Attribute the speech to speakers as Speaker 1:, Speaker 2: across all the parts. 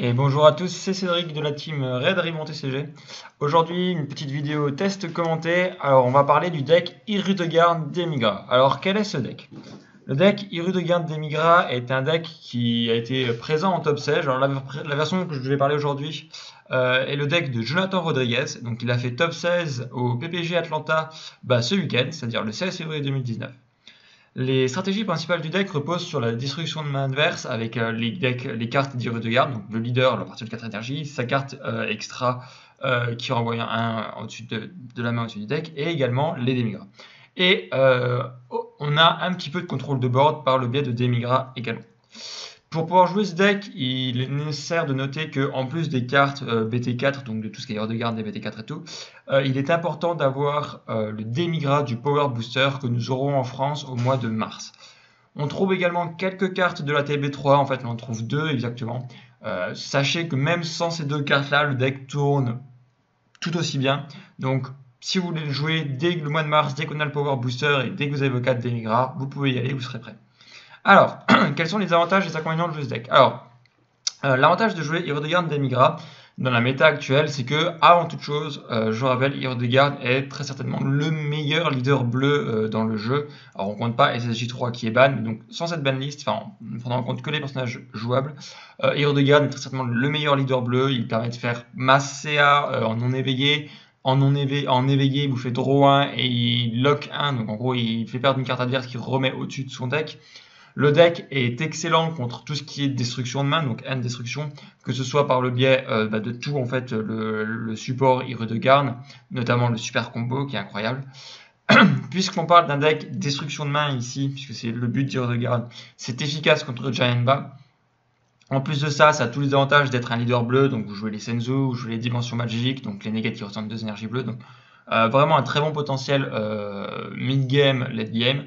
Speaker 1: Et bonjour à tous, c'est Cédric de la team Red Ribbon TCG. Aujourd'hui, une petite vidéo test commentée. Alors, on va parler du deck Hirudegarn Demigra. Alors, quel est ce deck? Le deck Hirudegarn Demigra est un deck qui a été présent en top 16. Alors, la version que je vais parler aujourd'hui est le deck de Jonathan Rodriguez. Donc, il a fait top 16 au PPG Atlanta ce week-end, c'est-à-dire le 16 février 2019. Les stratégies principales du deck reposent sur la destruction de main adverse avec les cartes d'Hirudegarn, donc le leader, la partie de 4 énergies, sa carte extra qui renvoie un au-dessus de la main au-dessus du deck, et également les Demigra. Et on a un petit peu de contrôle de board par le biais de Demigra également. Pour pouvoir jouer ce deck, il est nécessaire de noter qu'en plus des cartes BT4, donc de tout ce qui est Hirudegarn, des BT4 et tout, il est important d'avoir le Demigra du Power Booster que nous aurons en France au mois de mars. On trouve également quelques cartes de la TB3, en fait on en trouve deux exactement. Sachez que même sans ces deux cartes-là, le deck tourne tout aussi bien. Donc si vous voulez le jouer dès le mois de mars, dès qu'on a le Power Booster et dès que vous avez vos 4 Demigra, vous pouvez y aller, vous serez prêt. Alors, quels sont les avantages et les inconvénients de jouer ce deck? Alors, l'avantage de jouer Hirudegarn Demigra dans la méta actuelle, c'est que, avant toute chose, je rappelle, Hirudegarn est très certainement le meilleur leader bleu dans le jeu. Alors, on compte pas SSJ3 qui est ban, donc sans cette banlist, enfin, on prendra en compte que les personnages jouables. Hirudegarn est très certainement le meilleur leader bleu, il permet de faire masse CA en non éveillé. En éveillé, il vous fait draw 1 et il lock 1, donc en gros, il fait perdre une carte adverse qu'il remet au-dessus de son deck. Le deck est excellent contre tout ce qui est destruction de main, donc end destruction, que ce soit par le biais de tout en fait le support Hirudegarn, notamment le super combo qui est incroyable. Puisqu'on parle d'un deck destruction de main ici, puisque c'est le but d'Hirudegarn, c'est efficace contre Jaenba. En plus de ça, ça a tous les avantages d'être un leader bleu, donc vous jouez les Senzu, vous jouez les dimensions magiques, donc les négatives qui ressentent 2 énergies bleues, donc vraiment un très bon potentiel mid-game, late-game.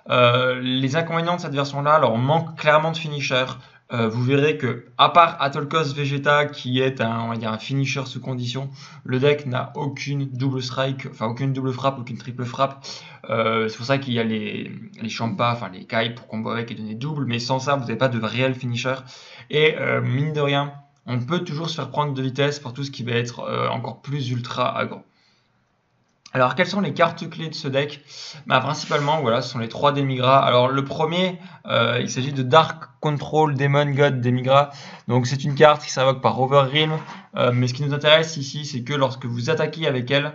Speaker 1: Les inconvénients de cette version-là, alors on manque clairement de finisher. Vous verrez que, à part Atolkos Vegeta, qui est un finisher sous condition, le deck n'a aucune double strike, enfin aucune double frappe, aucune triple frappe. C'est pour ça qu'il y a les Champa, enfin les Kai pour combo avec et donner double, mais sans ça, vous n'avez pas de réel finisher. Et mine de rien, on peut toujours se faire prendre de vitesse pour tout ce qui va être encore plus ultra aggro. Alors, quelles sont les cartes clés de ce deck? Principalement, voilà, ce sont les 3 Demigra. Alors, le premier, il s'agit de Dark Control Demon God Demigra. Donc, c'est une carte qui s'invoque par Overrealm. Mais ce qui nous intéresse ici, c'est que lorsque vous attaquez avec elle,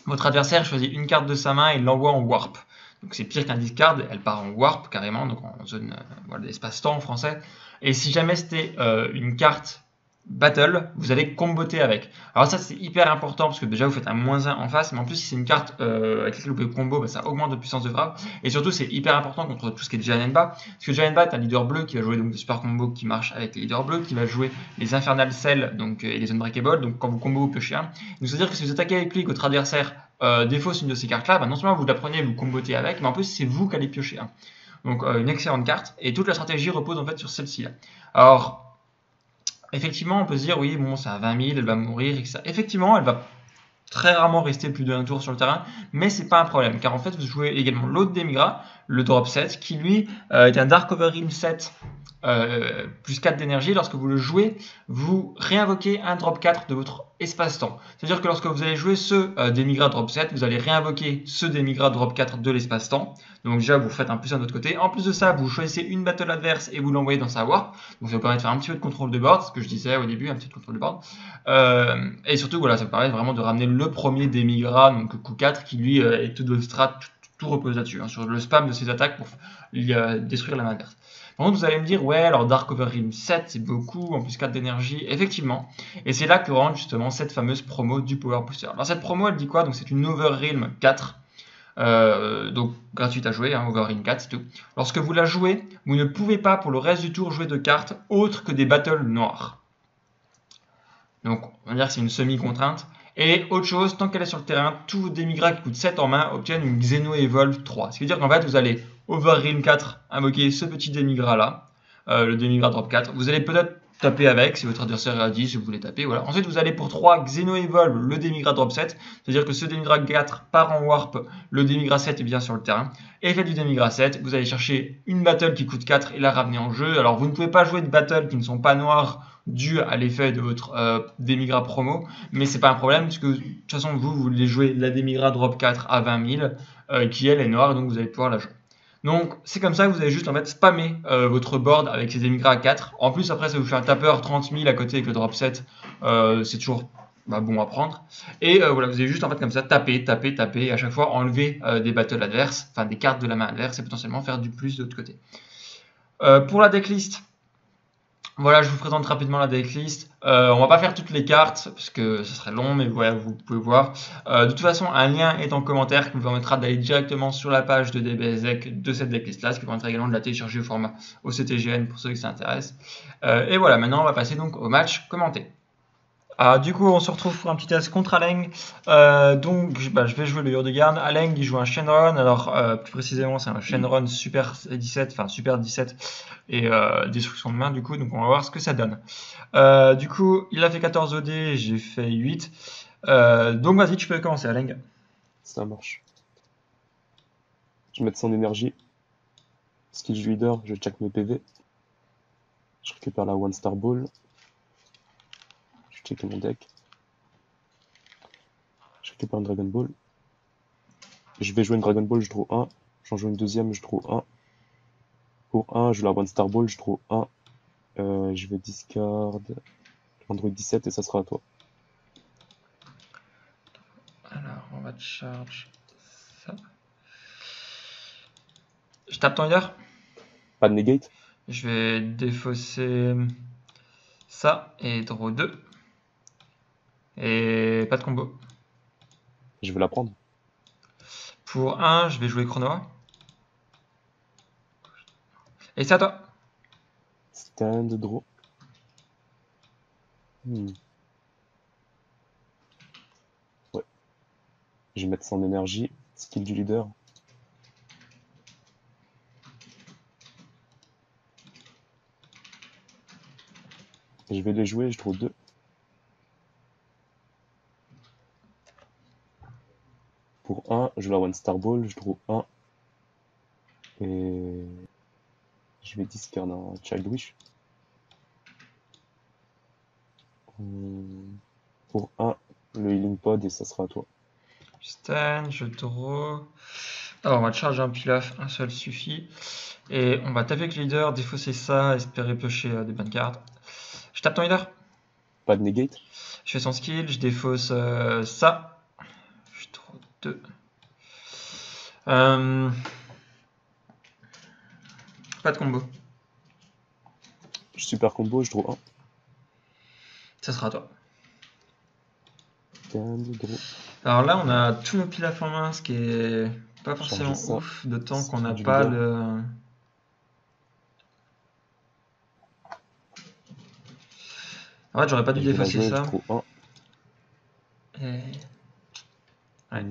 Speaker 1: votre adversaire choisit une carte de sa main et l'envoie en Warp. Donc, c'est pire qu'un discard, elle part en Warp carrément, donc en zone d'espace-temps en français. Et si jamais c'était une carte Battle, vous allez comboter avec. Alors ça c'est hyper important parce que déjà vous faites un -1 en face, mais en plus si c'est une carte avec laquelle vous pouvez combo, ça augmente votre puissance de frappe. Et surtout c'est hyper important contre tout ce qui est Jaenba, parce que Jaenba est un leader bleu qui va jouer donc des super combos qui marchent avec les leaders bleus, qui va jouer les Infernal Cell donc, et les Unbreakable, donc quand vous combo vous piochez un. Donc c'est-à-dire que si vous attaquez avec lui, que votre adversaire défausse une de ces cartes là, non seulement vous la prenez et vous combotez avec, mais en plus c'est vous qui allez piocher un. Donc une excellente carte, et toute la stratégie repose en fait sur celle-ci là. Alors effectivement, on peut se dire, oui, bon, c'est à 20 000, elle va mourir, etc. Effectivement, elle va très rarement rester plus d'un tour sur le terrain, mais c'est pas un problème, car en fait, vous jouez également l'autre Demigra, le drop 7, qui lui est un Dark Overrealm 7, plus 4 d'énergie. Lorsque vous le jouez, vous réinvoquez un drop 4 de votre espace-temps. C'est-à-dire que lorsque vous allez jouer ce Demigra drop 7, vous allez réinvoquer ce Demigra drop 4 de l'espace-temps. Donc déjà, vous faites un plus de votre côté. En plus de ça, vous choisissez une battle adverse et vous l'envoyez dans sa warp. Donc ça vous permet de faire un petit peu de contrôle de board, ce que je disais au début, un petit peu de contrôle de board. Et surtout, voilà, ça vous permet vraiment de ramener le premier Demigra, donc Q4, qui lui est tout de strat, tout repose là-dessus, sur le spam de ses attaques pour détruire la main adverse. Par contre, vous allez me dire, ouais, alors Dark Overrealm 7, c'est beaucoup, en plus 4 d'énergie, effectivement. Et c'est là que rentre justement cette fameuse promo du Power Booster. Alors cette promo, elle dit quoi? Donc c'est une Overrealm 4, donc gratuite à jouer, Overrealm 4, c'est tout. Lorsque vous la jouez, vous ne pouvez pas pour le reste du tour jouer de cartes autres que des battles noires. Donc on va dire que c'est une semi-contrainte. Et autre chose, tant qu'elle est sur le terrain, tous vos Demigra qui coûtent 7 en main obtiennent une Xeno Evolve 3. Ce qui veut dire qu'en fait, vous allez Overrealm 4 invoquer ce petit Demigra là, le Demigra drop 4. Vous allez peut-être taper avec si votre adversaire a dit, si vous voulez taper. Voilà. Ensuite, vous allez pour 3 Xeno Evolve le Demigra drop 7. C'est-à-dire que ce Demigra 4 part en Warp, le Demigra 7 est bien sur le terrain. Effet du Demigra 7, vous allez chercher une battle qui coûte 4 et la ramener en jeu. Alors, vous ne pouvez pas jouer de battle qui ne sont pas noirs dû à l'effet de votre Demigra promo, mais c'est pas un problème puisque de toute façon vous voulez jouer la Demigra drop 4 à 20 000 qui elle est noire, donc vous allez pouvoir la jouer. Donc c'est comme ça que vous allez juste en fait spammer votre board avec ces Demigra à 4. En plus après ça vous fait un tapeur 30 000 à côté avec le drop 7, c'est toujours bon à prendre. Et voilà, vous allez juste en fait comme ça taper, taper, taper, et à chaque fois enlever des battles adverses, enfin des cartes de la main adverse et potentiellement faire du plus de l'autre côté. Pour la decklist, voilà, je vous présente rapidement la decklist. On va pas faire toutes les cartes parce que ce serait long, mais voilà, vous pouvez voir. De toute façon, un lien est en commentaire qui vous permettra d'aller directement sur la page de DBS Deck de cette decklist-là, ce qui permettra également de la télécharger au format OCTGN pour ceux qui s'intéressent. Et voilà, maintenant on va passer donc au match commenté. Du coup, on se retrouve pour un petit test contre Aleng. Donc, je vais jouer le Hurdegarn. Aleng, il joue un Shenron. Alors, plus précisément, c'est un Shenron Super 17, enfin Super 17 et destruction de main, du coup. Donc, on va voir ce que ça donne. Du coup, il a fait 14 OD, j'ai fait 8. Donc, vas-y, tu peux commencer, Aleng.
Speaker 2: Ça marche. Je mets son énergie. Skill leader, je check mes PV. Je récupère la One Star Ball. Je check mon deck. Je récupère une Dragon Ball. Je vais jouer une Dragon Ball, je draw 1. J'en joue une deuxième, je draw 1. Pour 1, je joue la One Star Ball, je draw 1. Je vais discard Android 17 et ça sera à toi.
Speaker 1: Alors, on va charge ça. Je tape ton leader.
Speaker 2: Pas de negate.
Speaker 1: Je vais défausser ça et draw 2. Et pas de combo.
Speaker 2: Je vais la prendre.
Speaker 1: Pour 1, je vais jouer Chronoa. Et c'est à toi.
Speaker 2: Stand, draw. Ouais. Je vais mettre son énergie. Skill du leader. Et je vais les jouer, je draw 2. Pour 1, je joue la One Star Ball, je draw 1. Et je vais discard un Child Wish. Pour 1, le Healing Pod et ça sera à toi.
Speaker 1: Stand, je draw. Alors on va charger un pilaf, un seul suffit. Et on va taper avec le leader, défausser ça, espérer piocher des bonnes cartes. Je tape ton leader.
Speaker 2: Pas de negate.
Speaker 1: Je fais son skill, je défausse ça. Je draw 2. Pas de combo.
Speaker 2: Je super combo, je draw 1.
Speaker 1: Ça sera à toi.
Speaker 2: Stand, draw.
Speaker 1: Alors là, on a tous nos pilafs en main, ce qui est pas forcément
Speaker 2: ça.
Speaker 1: ouf, d'autant qu'on n'a
Speaker 2: Du
Speaker 1: pas
Speaker 2: leader.
Speaker 1: le. En fait, j'aurais pas dû
Speaker 2: Je vais la
Speaker 1: défausser
Speaker 2: jouer,
Speaker 1: ça.
Speaker 2: je draw 1.
Speaker 1: Et... Ouais.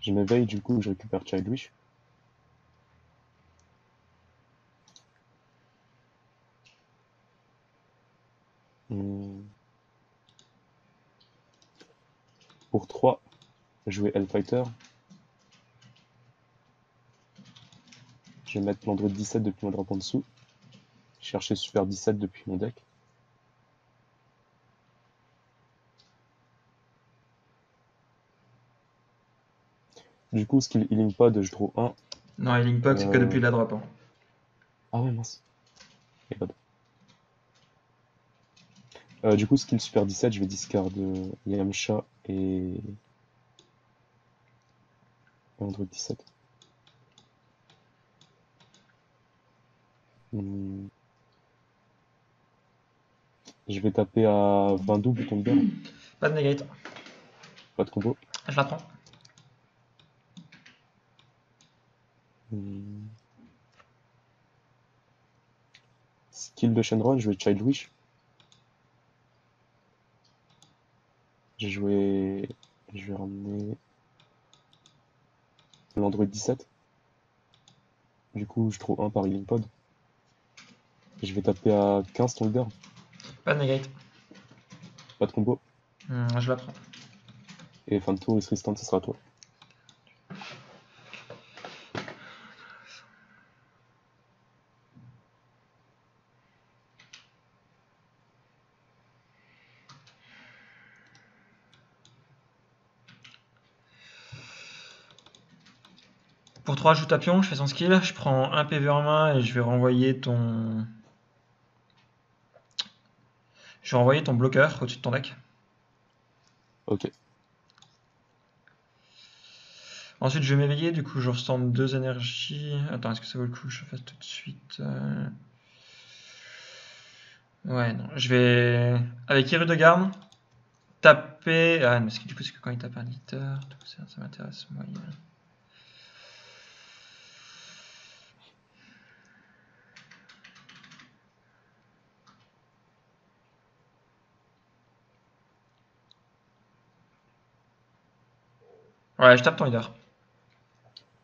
Speaker 2: Je m'éveille, du coup, je récupère Child Wish. Pour 3, jouer Hellfighter. Je vais mettre l'Android 17 depuis mon drop en dessous. Chercher Super 17 depuis mon deck. Du coup, skill Healing Pod, je draw 1.
Speaker 1: Non, Healing Pod, c'est que depuis la drop. Hein.
Speaker 2: Ah ouais, mince. Du coup, skill Super 17, je vais discard Yamcha et Android 17. Je vais taper à 20 double ton leader.
Speaker 1: Pas de negate.
Speaker 2: Pas de combo.
Speaker 1: Je la prends.
Speaker 2: Skill de Shenron, je vais Child Wish. Je vais ramener l'Android 17. Du coup, je trouve 1 par Healing Pod. Et je vais taper à 15 ton leader.
Speaker 1: Pas de negate.
Speaker 2: Pas de combo.
Speaker 1: Je la prends.
Speaker 2: Et fin de tour, il se restant, ce sera à toi.
Speaker 1: Pour 3, je joue ta pion, je fais son skill, je prends un PV en main et je vais renvoyer ton. Je vais renvoyer ton bloqueur au-dessus de ton deck.
Speaker 2: Ok.
Speaker 1: Ensuite, je vais m'éveiller, du coup, je ressens 2 énergies. Attends, est-ce que ça vaut le coup que je fasse tout de suite Ouais, non. Je vais, avec Iru de Garde, taper. Ah, mais du coup, c'est que quand il tape un leader, tout ça, ça m'intéresse moyen. Ouais, je tape ton leader.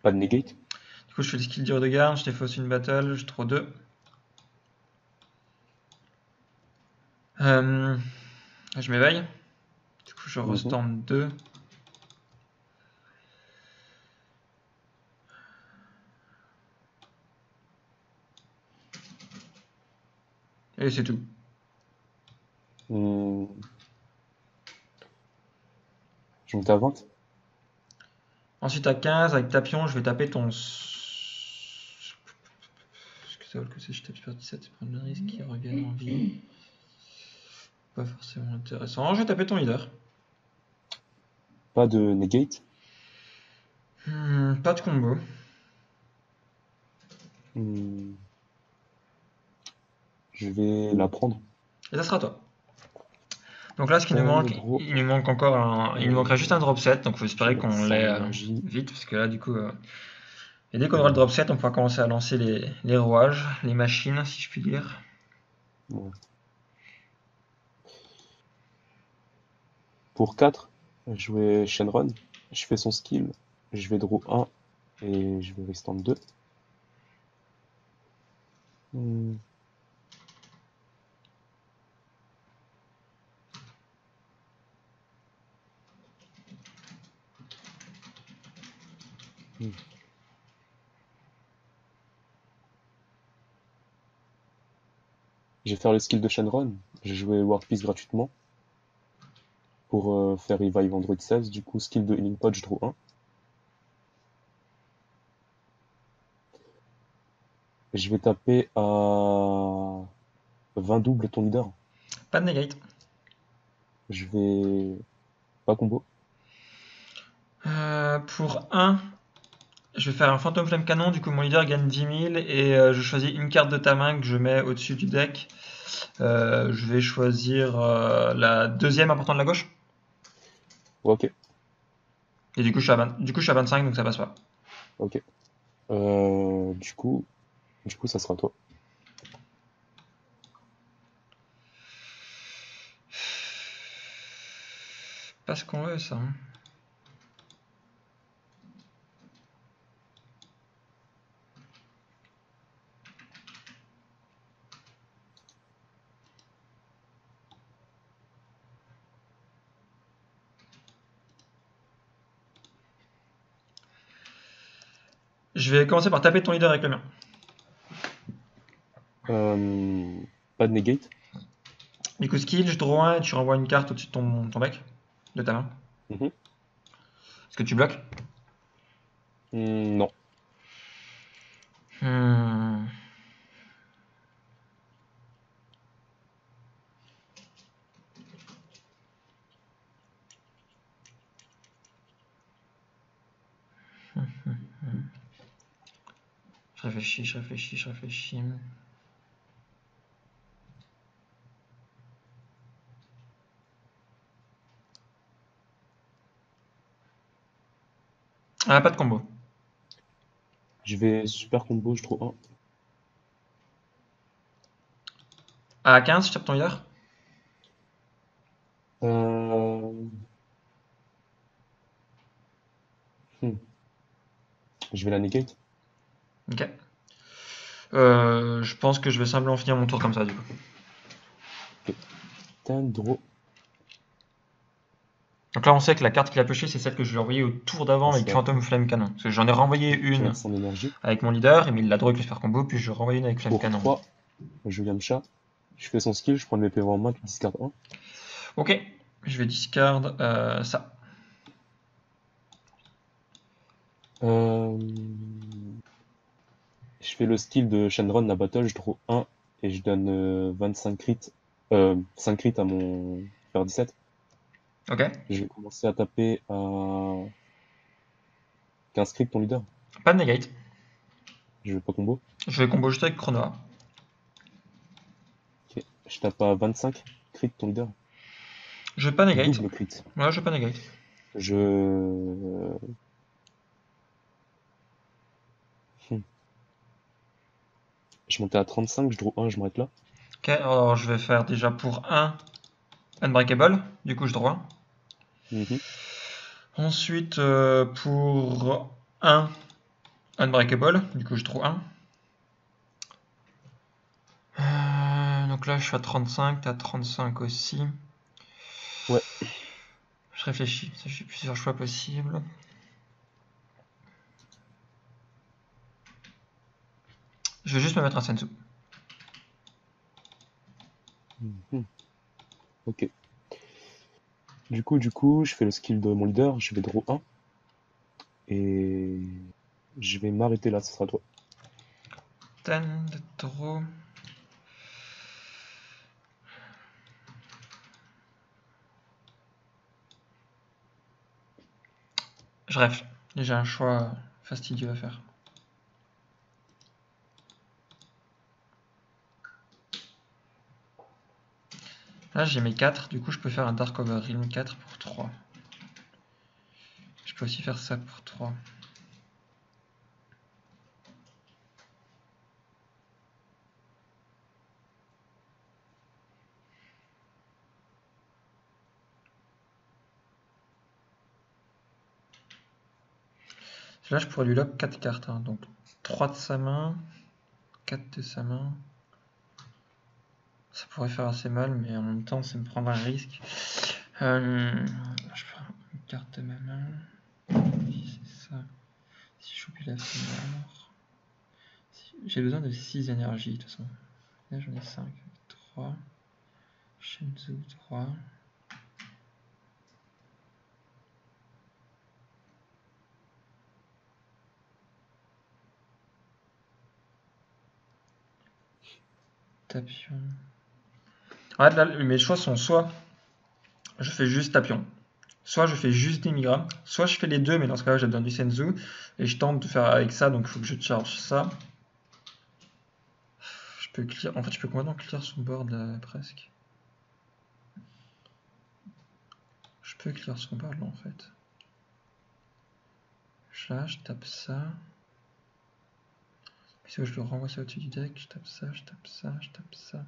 Speaker 2: Pas de negate.
Speaker 1: Du coup, je fais le skill d'Iru de Garde, je défausse une battle, je throw 2. Je m'éveille. Du coup, je
Speaker 2: Mhm.
Speaker 1: restorm 2. Et c'est tout.
Speaker 2: Hmm. Je monte à 20.
Speaker 1: Ensuite, à 15, avec Tapion, je vais taper ton. Est-ce que ça vaut le coup si je tape sur 17 c'est prendre le risque qu'il revienne en vie. Pas forcément intéressant. Je vais taper ton leader.
Speaker 2: Pas de negate.
Speaker 1: Pas de combo.
Speaker 2: Hmm. Je vais la prendre.
Speaker 1: Et ça sera toi. Donc là, ce qui nous manque,
Speaker 2: Draw.
Speaker 1: il nous manque encore un. Il nous manquerait juste un drop set, donc il faut
Speaker 2: Je vais
Speaker 1: espérer
Speaker 2: mettre
Speaker 1: qu'on
Speaker 2: ça en
Speaker 1: l'ait
Speaker 2: énergie.
Speaker 1: vite, parce que là, du coup. Et dès qu'on aura le drop set, on pourra commencer à lancer les rouages, les machines, si je puis dire.
Speaker 2: Ouais. Pour 4, je vais Shenron. Je fais son skill. Je vais draw 1 et je vais rester en 2. Hmm. Hmm. Je vais faire le skill de Shenron. J'ai joué World Peace gratuitement pour faire Revive Android 16. Du coup, skill de Healing Pod, je draw 1. Je vais taper à 20 double ton leader.
Speaker 1: Pas de negate.
Speaker 2: Je vais pas combo.
Speaker 1: Pour 1, je vais faire un Phantom Flame Canon, du coup mon leader gagne 10 000 et je choisis une carte de ta main que je mets au-dessus du deck. Je vais choisir la deuxième importante de la gauche.
Speaker 2: Ok,
Speaker 1: Et du coup, je suis à 25, donc ça passe pas.
Speaker 2: ok. Du coup, ça sera toi.
Speaker 1: Pas ce qu'on veut, ça, hein. Je vais commencer par taper ton leader avec le mien.
Speaker 2: Pas de negate.
Speaker 1: Du coup, skill, je draw 1 et tu renvoies une carte au-dessus de ton deck, de ta main.
Speaker 2: Mhm.
Speaker 1: Est-ce que tu bloques?
Speaker 2: Non.
Speaker 1: Hmm. Je réfléchis, je réfléchis, je réfléchis. Ah, pas de combo.
Speaker 2: Je vais super combo, je draw 1.
Speaker 1: À 15, je tape ton leader.
Speaker 2: Euh... hmm. Je vais la negate.
Speaker 1: Ok. Je pense que je vais simplement finir mon tour comme ça, du coup.
Speaker 2: Ok. Draw.
Speaker 1: Donc là, on sait que la carte qu'il a piochée, c'est celle que je lui ai envoyée au tour d'avant
Speaker 2: C'est
Speaker 1: avec
Speaker 2: ça.
Speaker 1: Phantom Flame Canon. Parce que j'en ai renvoyé
Speaker 2: Je vais
Speaker 1: une
Speaker 2: mettre son énergie.
Speaker 1: avec mon leader, mais il l'a draw avec le super combo, puis je renvoie une avec Flame
Speaker 2: Pour
Speaker 1: Canon.
Speaker 2: 3, je Yamcha. Je fais son skill, je prends le PV en main, tu discardes 1.
Speaker 1: Ok, je vais discard ça.
Speaker 2: Euh... Je fais le skill de Shenron, la battle, je draw 1 et je donne 25 crits, 5 crits à mon faire 17.
Speaker 1: Ok.
Speaker 2: Je vais commencer à taper à 15 crits ton leader.
Speaker 1: Pas de negate.
Speaker 2: Je vais pas combo.
Speaker 1: Je vais combo juste avec Chronoa.
Speaker 2: Ok. Je tape à 25 crits ton leader.
Speaker 1: Je vais pas negate.
Speaker 2: Double crit.
Speaker 1: Ouais, je vais pas negate.
Speaker 2: Je... Hmm. Je montais à 35, je draw 1, je m'arrête là.
Speaker 1: Ok, alors je vais faire déjà pour 1 Unbreakable. Du coup, je draw 1.
Speaker 2: Mhm.
Speaker 1: Ensuite, pour 1 Unbreakable. Du coup, je draw 1. Donc là, je suis à 35. T'es à 35 aussi.
Speaker 2: Ouais.
Speaker 1: Je réfléchis. J'ai plusieurs choix possibles. Je vais juste me mettre un Senzu.
Speaker 2: Mhm. Ok. Du coup, je fais le skill de mon leader, je vais draw 1. Et je vais m'arrêter là, ce sera toi.
Speaker 1: Ten de draw. Je rêve. J'ai un choix fastidieux à faire. Là, j'ai mes 4. Du coup, je peux faire un Dark Over Realm 4 pour 3. Je peux aussi faire ça pour 3. Là, je pourrais lui lock 4 cartes. Hein. Donc, 3 de sa main, 4 de sa main. Ça pourrait faire assez mal, mais en même temps, c'est me prendre un risque. Je prends une carte de ma main. Si c'est ça. Si je chope la mort. J'ai besoin de 6 énergies, de toute façon. Là, j'en ai 5. 3. Shenzu, 3. Tapion. Ouais, là, mes choix sont soit je fais juste Tapion, soit je fais juste Demigra, soit je fais les deux, mais dans ce cas-là, j'ai besoin du Senzu, et je tente de faire avec ça, donc il faut que je charge ça. Je peux clear, en fait, je peux complètement clear son board là, presque. Je peux clear son board là, en fait. Là, je tape ça. Puis je le renvoie ça au-dessus du deck, je tape ça, je tape ça, je tape ça.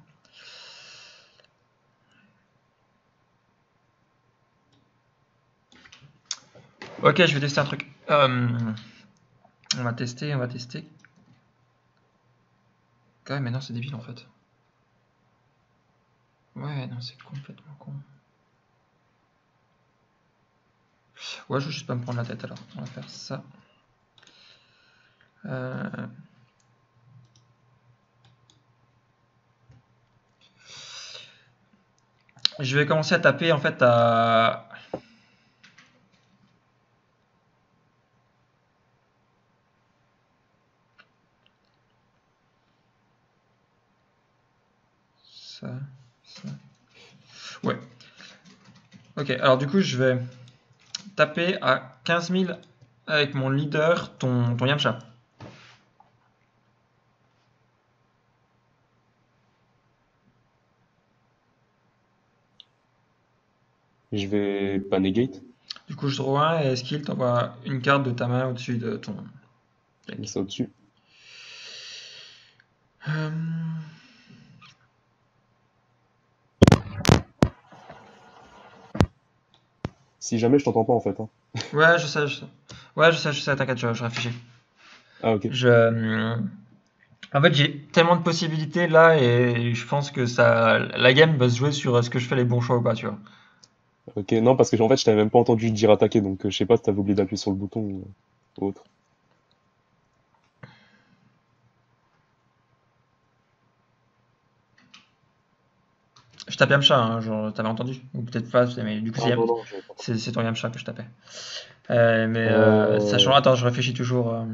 Speaker 1: Ok, je vais tester un truc. On va tester, on va tester. Ouais, mais non, c'est débile en fait. Ouais, non, c'est complètement con. Ouais, je vais juste pas me prendre la tête alors. On va faire ça. Je vais commencer à taper en fait à... Ça, ça. Ouais. Ok, alors du coup, je vais taper à 15 000 avec mon leader, ton Yamcha.
Speaker 2: Je vais pas negate,
Speaker 1: Du coup, je draw 1 et skill, t'envoies une carte de ta main au-dessus de ton
Speaker 2: mais
Speaker 1: deck.
Speaker 2: ça au-dessus.
Speaker 1: Euh,
Speaker 2: Si jamais je t'entends pas en fait. Hein.
Speaker 1: Ouais, je sais, je sais. Ouais, je sais, t'inquiète, je réfléchis.
Speaker 2: Ah ok.
Speaker 1: En fait, j'ai tellement de possibilités là et je pense que ça, la game va se jouer sur est-ce que je fais les bons choix ou pas, tu vois.
Speaker 2: Ok, non parce que en fait je t'avais même pas entendu dire attaquer, donc je sais pas si t'avais oublié d'appuyer sur le bouton ou autre.
Speaker 1: Je tape Yamcha, hein, genre, t'avais entendu. Ou peut-être pas, mais du coup,
Speaker 2: Ah non, non, j'avais pas entendu.
Speaker 1: c'est ton Yamcha que je tapais.
Speaker 2: Euh...
Speaker 1: Sachant, attends, je réfléchis toujours.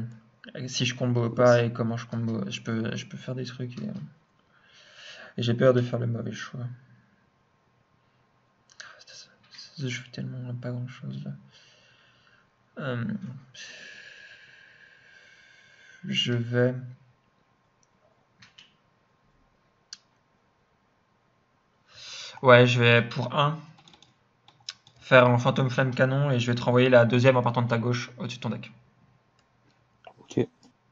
Speaker 1: Si je combo pas
Speaker 2: Yes.
Speaker 1: et comment je combo, je peux faire des trucs et j'ai peur de faire le mauvais choix. Je fais tellement pas grand chose là. Euh, je vais. Ouais, je vais pour un faire un fantôme flamme canon et je vais te renvoyer la deuxième en partant de ta gauche au-dessus de ton deck.
Speaker 2: Ok.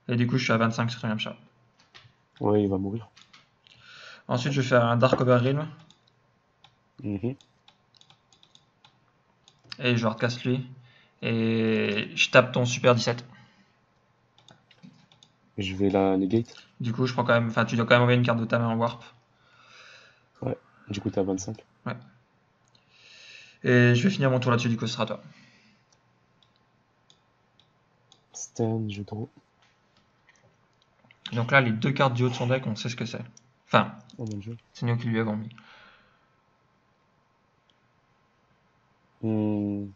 Speaker 1: Et du coup, je suis à 25 sur ton Yamcha.
Speaker 2: Ouais, il va mourir.
Speaker 1: Ensuite, je vais faire un Dark Overrealm
Speaker 2: Mhm.
Speaker 1: et je recasse lui. Et je tape ton Super 17.
Speaker 2: Je vais la negate.
Speaker 1: Du coup, je prends quand même. Enfin, tu dois quand même envoyer une carte de ta main en Warp.
Speaker 2: Ouais. Du coup, t'es à 25.
Speaker 1: Ouais. Et je vais finir mon tour là-dessus, du coup, ce sera à toi.
Speaker 2: Stand, je draw.
Speaker 1: Donc là, les deux cartes du haut de son deck, on sait ce que c'est. Enfin,
Speaker 2: Oh mon dieu.
Speaker 1: c'est nous qui lui avons mis.
Speaker 2: Hmm,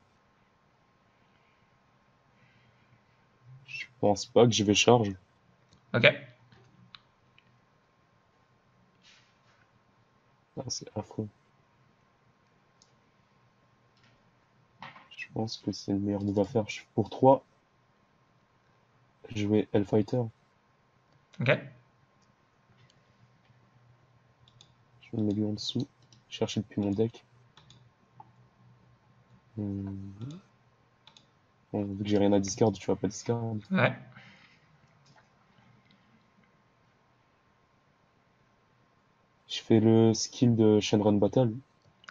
Speaker 2: je pense pas que je vais charge.
Speaker 1: Ok.
Speaker 2: Ah, c'est affreux. Je pense que c'est le meilleur move à faire. Pour 3, je vais Hellfighter.
Speaker 1: Ok.
Speaker 2: Je me mets lui en dessous. Chercher depuis mon deck. Hmm, bon, vu que j'ai rien à discard, tu vas pas discard.
Speaker 1: Ouais.
Speaker 2: Je fais le skill de Shenron Battle.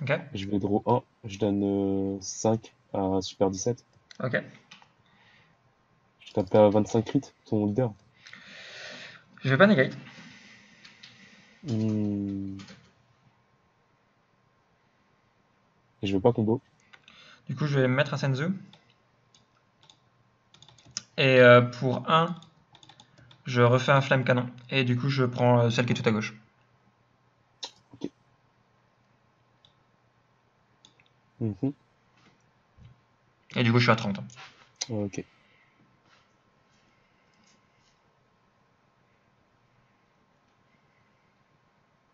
Speaker 1: Ok.
Speaker 2: Je vais draw 1. Je donne 5 à Super 17.
Speaker 1: Ok.
Speaker 2: Je tape à 25 crit, ton leader.
Speaker 1: Je vais pas negate.
Speaker 2: Hmm, et je vais pas combo.
Speaker 1: Du coup, je vais mettre un Senzu. Et pour un, je refais un flamme canon. Et du coup, je prends celle qui est tout à gauche.
Speaker 2: Ok. Mhm.
Speaker 1: Et du coup, je suis à 30.
Speaker 2: Ok.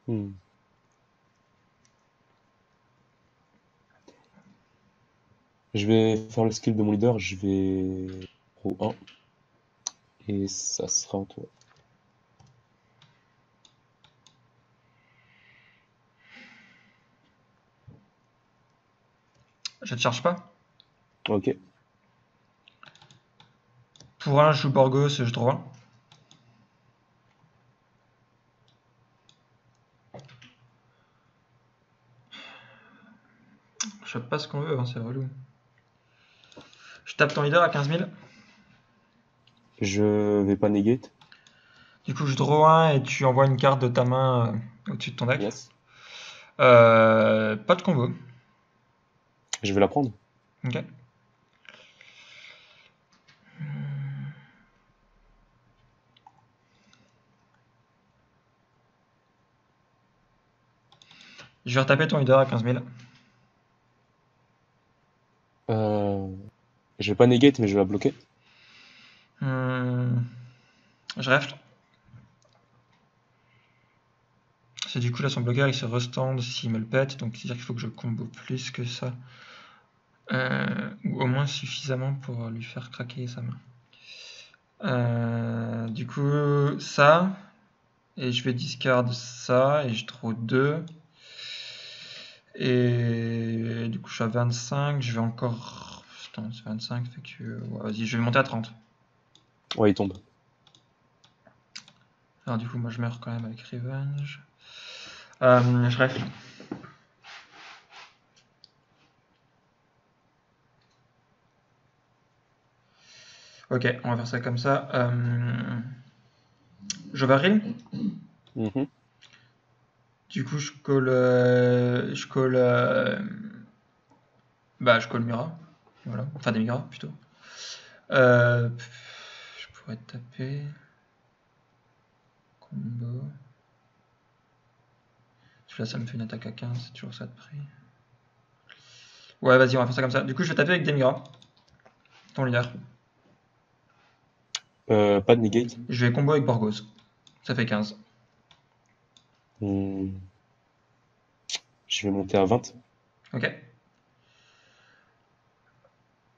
Speaker 2: Hmm. Je vais faire le skill de mon leader. Je vais draw 1. Et ça sera en toi.
Speaker 1: Je te charge pas.
Speaker 2: Ok.
Speaker 1: Pour un, je joue Borgos, je draw 1. Je sais pas ce qu'on veut, hein, c'est relou. Je tape ton leader à 15 000.
Speaker 2: Je vais pas negate.
Speaker 1: Du coup, je draw 1 et tu envoies une carte de ta main au-dessus de ton deck.
Speaker 2: Yes.
Speaker 1: Pas de combo.
Speaker 2: Je vais la prendre.
Speaker 1: Ok. Je vais retaper ton leader à 15 000.
Speaker 2: Euh, je vais pas negate, mais je vais la bloquer.
Speaker 1: Hmm, je rêve. C'est du coup là son bloqueur il se restand s'il me le pète, donc c'est-à-dire qu'il faut que je combo plus que ça. Ou au moins suffisamment pour lui faire craquer sa main. Du coup ça, et je vais discard ça, et je draw 2. Et du coup je suis à 25, je vais encore... Putain c'est 25, fait que... Ouais, vas-y je vais monter à 30.
Speaker 2: Ouais, il tombe.
Speaker 1: Alors du coup moi je meurs quand même avec Revenge. Je rêve. Ok, on va faire ça comme ça. Je varie.
Speaker 2: Mhm.
Speaker 1: Du coup, je colle Mira. Voilà. Enfin, des Mira plutôt. Je pourrais taper. Combo. Parce que là, ça me fait une attaque à 15, c'est toujours ça de prix. Ouais, vas-y, on va faire ça comme ça. Du coup, je vais taper avec des Mira. Ton leader.
Speaker 2: Pas de negate.
Speaker 1: Je vais combo avec Borgos. Ça fait 15.
Speaker 2: Hmm, je vais monter à 20.
Speaker 1: Ok.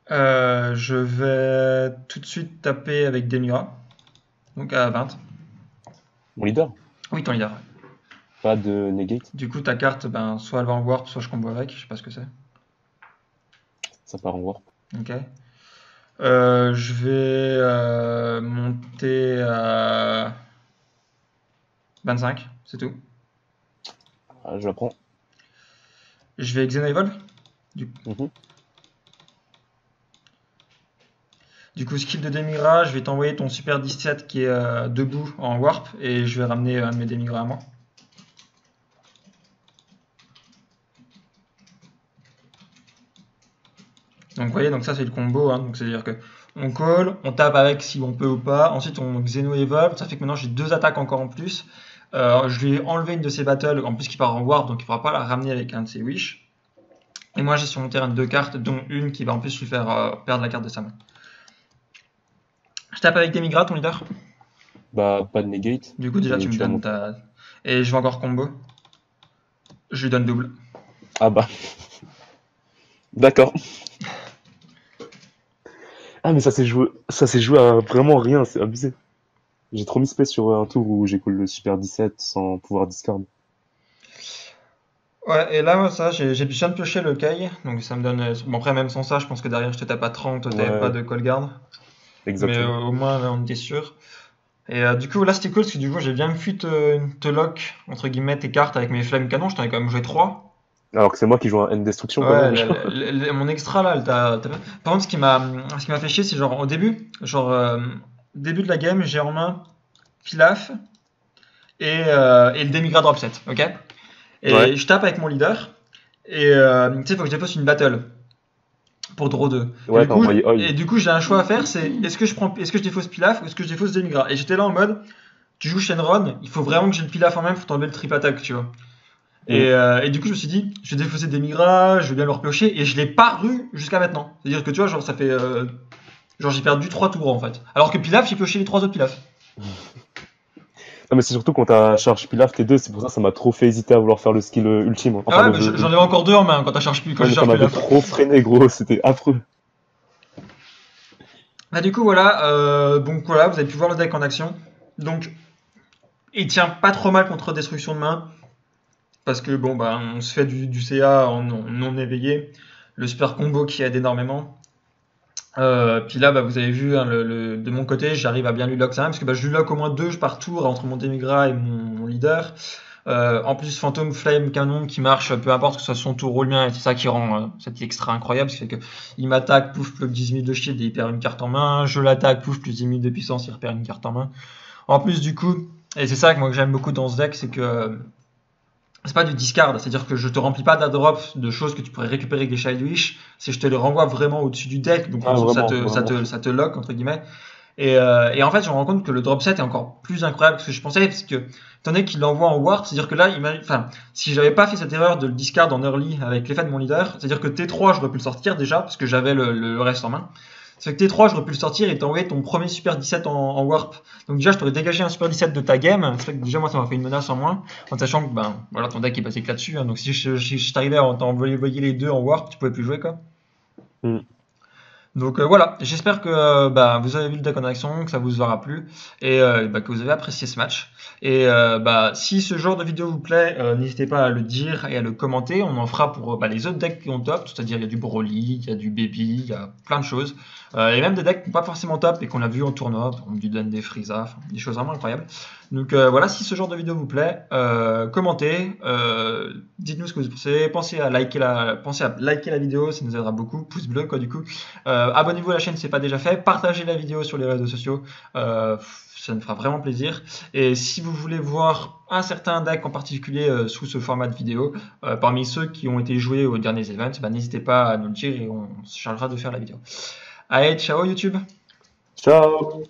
Speaker 1: Je vais tout de suite taper avec Demira. Donc à 20.
Speaker 2: Mon leader.
Speaker 1: Oui, ton leader.
Speaker 2: Pas de negate.
Speaker 1: Du coup, ta carte, ben, soit elle va en warp, soit je combo avec. Je sais pas ce que c'est.
Speaker 2: Ça part en warp.
Speaker 1: Ok. Je vais monter à 25, c'est tout.
Speaker 2: Ah, je la prends.
Speaker 1: Je vais Xeno Evolve. Du,
Speaker 2: Mhm.
Speaker 1: du coup, skill de Demira, je vais t'envoyer ton Super 17 qui est debout en warp et je vais ramener un de mes Demira à moi. Donc vous voyez, donc ça c'est le combo, hein, donc c'est-à-dire que on call, on tape avec si on peut ou pas, ensuite on Xeno Evolve, ça fait que maintenant j'ai 2 attaques encore en plus. Je lui ai enlevé une de ses battles, en plus qui part en warp, donc il ne pourra pas la ramener avec un de ses wish. Et moi j'ai sur mon terrain 2 cartes, dont une qui va en plus lui faire perdre la carte de sa main. Je tape avec Demigra, ton leader.
Speaker 2: Bah, pas de negate.
Speaker 1: Du coup déjà
Speaker 2: Et
Speaker 1: tu me
Speaker 2: tu vas
Speaker 1: donnes
Speaker 2: monter.
Speaker 1: ta... Et je vais encore combo. Je lui donne double.
Speaker 2: Ah bah, d'accord. Ah, mais ça s'est joué à vraiment rien, c'est abusé. J'ai trop mis space sur un tour où j'ai call le Super 17 sans pouvoir discard.
Speaker 1: Ouais, et là, ça, j'ai bien de piocher le Kai, donc ça me donne. Bon, après, même sans ça, je pense que derrière, je te tape à 30, t'avais pas
Speaker 2: Ouais,
Speaker 1: de call guard. Mais
Speaker 2: exactement.
Speaker 1: au moins, là, on était sûr. Et du coup, là, c'était cool parce que du coup, j'ai bien pu te lock, entre guillemets, tes cartes avec mes flammes canon. Je t'en ai quand même joué 3.
Speaker 2: Alors que c'est moi qui joue un N destruction quand
Speaker 1: Ouais,
Speaker 2: même.
Speaker 1: mon extra là, par contre, ce qui m'a fait chier, c'est genre au début, début de la game, j'ai en main Pilaf et le Demigra drop set, ok?
Speaker 2: Ouais,
Speaker 1: Et je tape avec mon leader, et tu sais, faut que je défausse une battle pour draw 2. Et
Speaker 2: ouais,
Speaker 1: du
Speaker 2: t'as
Speaker 1: coup,
Speaker 2: envoyé Oi.
Speaker 1: et du coup j'ai un choix à faire, c'est est-ce que je défausse Pilaf ou est-ce que je défausse Demigra? Et j'étais là en mode, tu joues Shenron, il faut vraiment que j'ai le Pilaf en main pour t'enlever le trip attack, tu vois.
Speaker 2: Hmm.
Speaker 1: Et du coup, je me suis dit, je vais défausser des Migra, je vais bien le repiocher, et je l'ai pas eu jusqu'à maintenant. C'est-à-dire que tu vois, genre, ça fait. Genre, j'ai perdu 3 tours en fait. Alors que Pilaf, j'ai pioché les 3 autres Pilaf.
Speaker 2: Non, mais c'est surtout quand t'as charge Pilaf T2, c'est pour ça que ça m'a trop fait hésiter à vouloir faire le skill ultime. Enfin,
Speaker 1: Ah ouais, mais j'en avais encore 2 en main quand, quand
Speaker 2: ouais,
Speaker 1: j'ai
Speaker 2: mais ça
Speaker 1: chargé
Speaker 2: m'avait
Speaker 1: Pilaf.
Speaker 2: trop freiné, gros, c'était affreux.
Speaker 1: Bah, du coup, voilà, donc voilà, vous avez pu voir le deck en action. Donc, il tient pas trop mal contre destruction de main. Parce que bon, bah, on se fait du CA en non éveillé. Le super combo qui aide énormément. Puis là, bah, vous avez vu, hein, de mon côté, j'arrive à bien lui lock ça, parce que bah, je lui lock au moins 2 par tour entre mon Demigra et mon leader. En plus, Phantom Flame Canon qui marche, peu importe que ce soit son tour ou le mien, et c'est ça qui rend cette extra incroyable, c'est que il m'attaque, pouf, plus 10 000 de shield et il perd une carte en main. Je l'attaque, pouf, plus 10 000 de puissance, il repère une carte en main. En plus, du coup, et c'est ça que moi que j'aime beaucoup dans ce deck, c'est que c'est pas du discard, c'est-à-dire que je te remplis pas d'adrop de choses que tu pourrais récupérer avec des Child Wish, c'est je te les renvoie vraiment au-dessus du deck, donc
Speaker 2: Ah,
Speaker 1: ça
Speaker 2: vraiment,
Speaker 1: te, ça
Speaker 2: vraiment.
Speaker 1: te, ça te lock entre guillemets. Et en fait, je me rends compte que le drop set est encore plus incroyable que ce que je pensais, parce que étant donné qu'il l'envoie en warp, c'est-à-dire que là, enfin, si j'avais pas fait cette erreur de le discard en early avec l'effet de mon leader, c'est-à-dire que T3 j'aurais pu le sortir déjà, parce que j'avais le reste en main. C'est que T3 j'aurais pu le sortir et t'envoyer ton premier Super 17 en warp. Donc déjà je t'aurais dégagé un Super 17 de ta game, c'est vrai que déjà moi ça m'a fait une menace en moins, en sachant que ben voilà ton deck est passé que là-dessus, hein. Donc si je t'arrivais à t'envoyer les deux en warp, tu pouvais plus jouer quoi.
Speaker 2: Hmm.
Speaker 1: Donc voilà, j'espère que bah, vous avez vu le deck en action, que ça vous aura plu et bah, que vous avez apprécié ce match. Et bah, si ce genre de vidéo vous plaît, n'hésitez pas à le dire et à le commenter. On en fera pour bah, les autres decks qui ont top, c'est-à-dire il y a du Broly, il y a du Baby, il y a plein de choses. Et même des decks qui n'ont pas forcément top et qu'on a vu en tournoi, comme du Dundee Frieza, enfin, des choses vraiment incroyables. Donc voilà, si ce genre de vidéo vous plaît, commentez, dites-nous ce que vous pensez, pensez à liker la vidéo, ça nous aidera beaucoup, pouce bleu quoi du coup. Abonnez-vous à la chaîne si ce n'est pas déjà fait, partagez la vidéo sur les réseaux sociaux, ça me fera vraiment plaisir. Et si vous voulez voir un certain deck en particulier sous ce format de vidéo, parmi ceux qui ont été joués aux derniers events, bah, n'hésitez pas à nous le dire et on se chargera de faire la vidéo. Allez, ciao YouTube!
Speaker 2: Ciao!